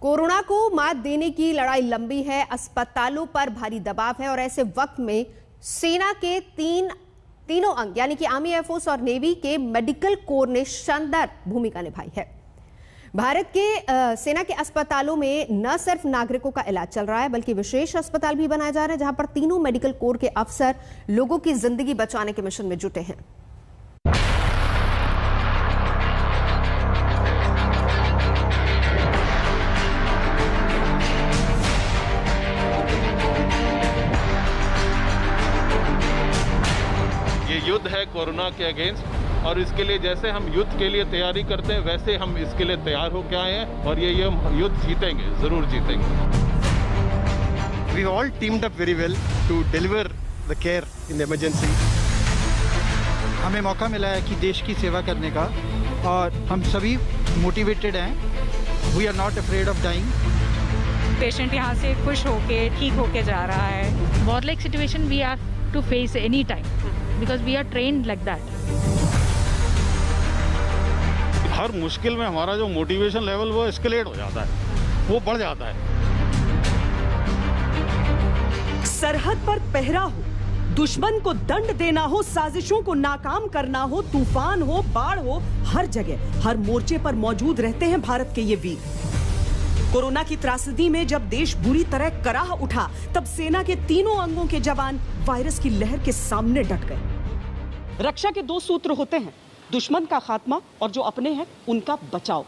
Corona को मात देने की लड़ाई लंबी है, अस्पतालों पर भारी दबाव है और ऐसे वक्त में सेना के तीनों अंग यानी कि आर्मी, एयरफोर्स और नेवी के मेडिकल कोर ने शानदार भूमिका निभाई है। भारत के सेना के अस्पतालों में न सिर्फ नागरिकों का इलाज चल रहा है बल्कि विशेष अस्पताल भी बनाए जा रहे हैं जहां पर तीनों मेडिकल कोर के अफसर लोगों की जिंदगी बचाने के मिशन में जुटे हैं। ये युद्ध है कोरोना के अगेंस्ट और इसके लिए जैसे हम युद्ध के लिए तैयारी करते हैं वैसे हम इसके लिए तैयार होकर आए हैं और ये युद्ध जीतेंगे, जरूर जीतेंगे। We all teamed up very well to deliver the care in the emergency. हमें मौका मिला है कि देश की सेवा करने का और हम सभी मोटिवेटेड हैं। We are not afraid of dying. Patient यहाँ से खुश होके ठीक होके जा रहा है। Warlike situation we have to face any time because we are trained like that. हर मुश्किल में हमारा जो मोटिवेशन लेवल वो एस्केलेट हो जाता है, वो बढ़ जाता है। सरहद पर पहरा हो, दुश्मन को दंड देना हो, साजिशों को नाकाम करना हो, तूफान हो, बाढ़ हो, हर जगह हर मोर्चे पर मौजूद रहते हैं भारत के ये वीर। कोरोना की त्रासदी में जब देश बुरी तरह कराह उठा तब सेना के तीनों अंगों के जवान वायरस की लहर के सामने डट गए। रक्षा के दो सूत्र होते हैं, दुश्मन का खात्मा और जो अपने हैं उनका बचाव।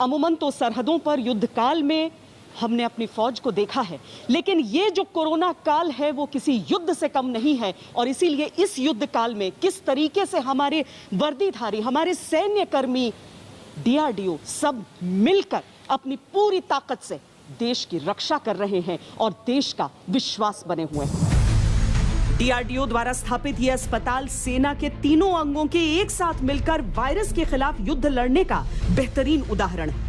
अमूमन तो सरहदों पर युद्ध काल में हमने अपनी फौज को देखा है, लेकिन ये जो कोरोना काल है वो किसी युद्ध से कम नहीं है और इसीलिए इस युद्ध काल में किस तरीके से हमारे वर्दीधारी, हमारे सैन्य कर्मी, डीआरडीओ सब मिलकर अपनी पूरी ताकत से देश की रक्षा कर रहे हैं और देश का विश्वास बने हुए हैं। डीआरडीओ द्वारा स्थापित यह अस्पताल सेना के तीनों अंगों के एक साथ मिलकर वायरस के खिलाफ युद्ध लड़ने का बेहतरीन उदाहरण है।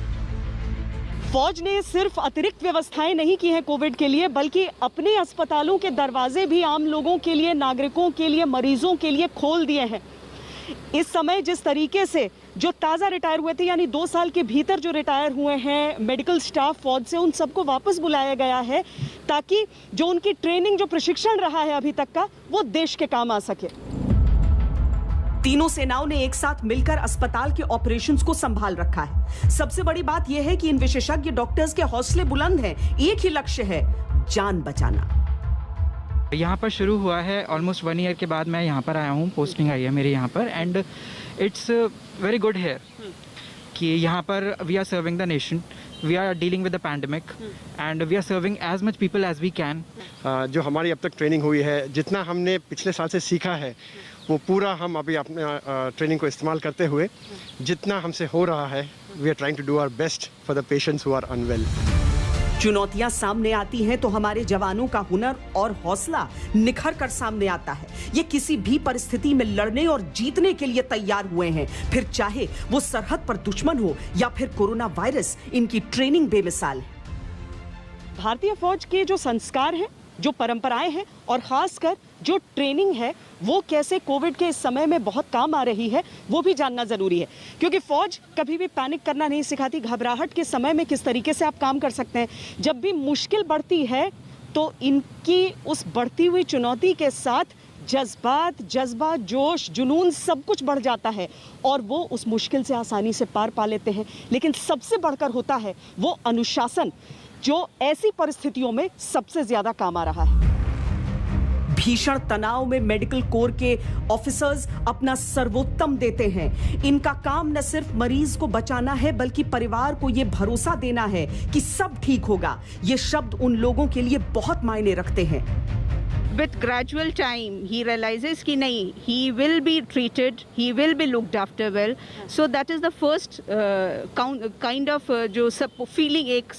फौज ने सिर्फ अतिरिक्त व्यवस्थाएं नहीं की हैं कोविड के लिए, बल्कि अपने अस्पतालों के दरवाजे भी आम लोगों के लिए, नागरिकों के लिए, मरीजों के लिए खोल दिए हैं। इस समय जिस तरीके से जो ताज़ा रिटायर हुए थे, यानी 2 साल के भीतर जो रिटायर हुए हैं मेडिकल स्टाफ फौज से, उन सबको वापस बुलाया गया है ताकि जो उनकी ट्रेनिंग, जो प्रशिक्षण रहा है अभी तक का, वो देश के काम आ सके। तीनों सेनाओं ने एक साथ मिलकर अस्पताल के ऑपरेशंस को संभाल रखा है। सबसे बड़ी बात यह है कि इन विशेषज्ञ डॉक्टर्स के हौसले बुलंद हैं, एक ही लक्ष्य है, जान बचाना। यहाँ पर शुरू हुआ है ऑलमोस्ट 1 ईयर के बाद मैं यहाँ पर आया हूँ, पोस्टिंग आई है मेरी यहाँ पर and it's very good here कि यहाँ पर we are serving the nation, we are dealing with the pandemic and we are serving as much people as we can. जो हमारी अब तक ट्रेनिंग हुई है, जितना हमने पिछले साल से सीखा है वो पूरा हम अभी अपने ट्रेनिंग को इस्तेमाल करते हुए जितना हमसे हो रहा है, we are trying to do our best for the patients who are unwell. चुनौतियां सामने आती हैं तो हमारे जवानों का हुनर और हौसला निखर कर सामने आता है। ये किसी भी परिस्थिति में लड़ने और जीतने के लिए तैयार हुए हैं, फिर चाहे वो सरहद पर दुश्मन हो या फिर कोरोना वायरस। इनकी ट्रेनिंग बेमिसाल है। भारतीय फौज के जो संस्कार हैं, जो परंपराएं हैं और खासकर जो ट्रेनिंग है, वो कैसे कोविड के इस समय में बहुत काम आ रही है, वो भी जानना जरूरी है। क्योंकि फौज कभी भी पैनिक करना नहीं सिखाती। घबराहट के समय में किस तरीके से आप काम कर सकते हैं। जब भी मुश्किल बढ़ती है तो इनकी उस बढ़ती हुई चुनौती के साथ जज्बा, जोश, जुनून सब कुछ बढ़ जाता है और वो उस मुश्किल से आसानी से पार पा लेते हैं। लेकिन सबसे बढ़कर होता है वो अनुशासन, जो ऐसी परिस्थितियों में सबसे ज्यादा काम आ रहा है। भीषण तनाव में मेडिकल कोर के ऑफिसर्स अपना सर्वोत्तम देते हैं। इनका काम न सिर्फ मरीज को बचाना है बल्कि परिवार को यह भरोसा देना है कि सब ठीक होगा। ये शब्द उन लोगों के लिए बहुत मायने रखते हैं। With gradual time, he realizes कि नहीं, he will be treated, he will be looked after well. So that is the first kind of जो feeling, एक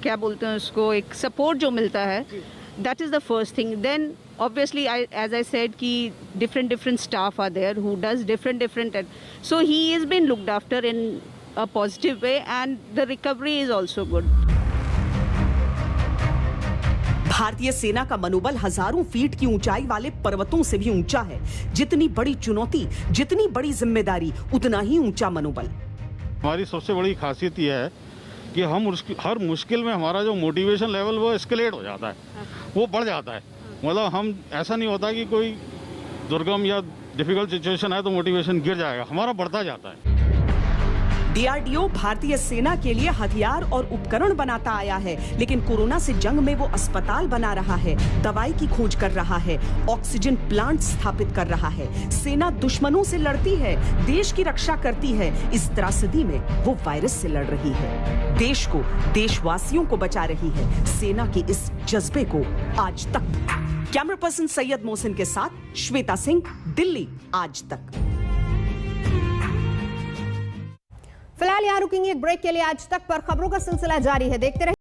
क्या बोलते हैं उसको, एक सपोर्ट जो मिलता है, that is the first thing. Then obviously as I said कि different staff are there who does different so he is being looked after in a positive way and the recovery is also good. भारतीय सेना का मनोबल हजारों feet की ऊंचाई वाले पर्वतों से भी ऊंचा है। जितनी बड़ी चुनौती, जितनी बड़ी जिम्मेदारी, उतना ही ऊंचा मनोबल। हमारी सबसे बड़ी खासियत यह है कि हम हर मुश्किल में हमारा जो मोटिवेशन लेवल वो एस्केलेट हो जाता है, वो बढ़ जाता है। मतलब हम ऐसा नहीं होता कि कोई दुर्गम या डिफिकल्ट सिचुएशन है तो मोटिवेशन गिर जाएगा, हमारा बढ़ता जाता है। डीआरडीओ भारतीय सेना के लिए हथियार और उपकरण बनाता आया है, लेकिन कोरोना से जंग में वो अस्पताल बना रहा है, दवाई की खोज कर रहा है, ऑक्सीजन प्लांट स्थापित कर रहा है। सेना दुश्मनों से लड़ती है, देश की रक्षा करती है। इस त्रासदी में वो वायरस से लड़ रही है, देश को, देशवासियों को बचा रही है। सेना के इस जज्बे को आज तक। कैमरा पर्सन सैयद मोहसिन के साथ श्वेता सिंह, दिल्ली आज तक। फिलहाल यहाँ रुकेंगे एक ब्रेक के लिए। आज तक पर खबरों का सिलसिला जारी है, देखते रहिए।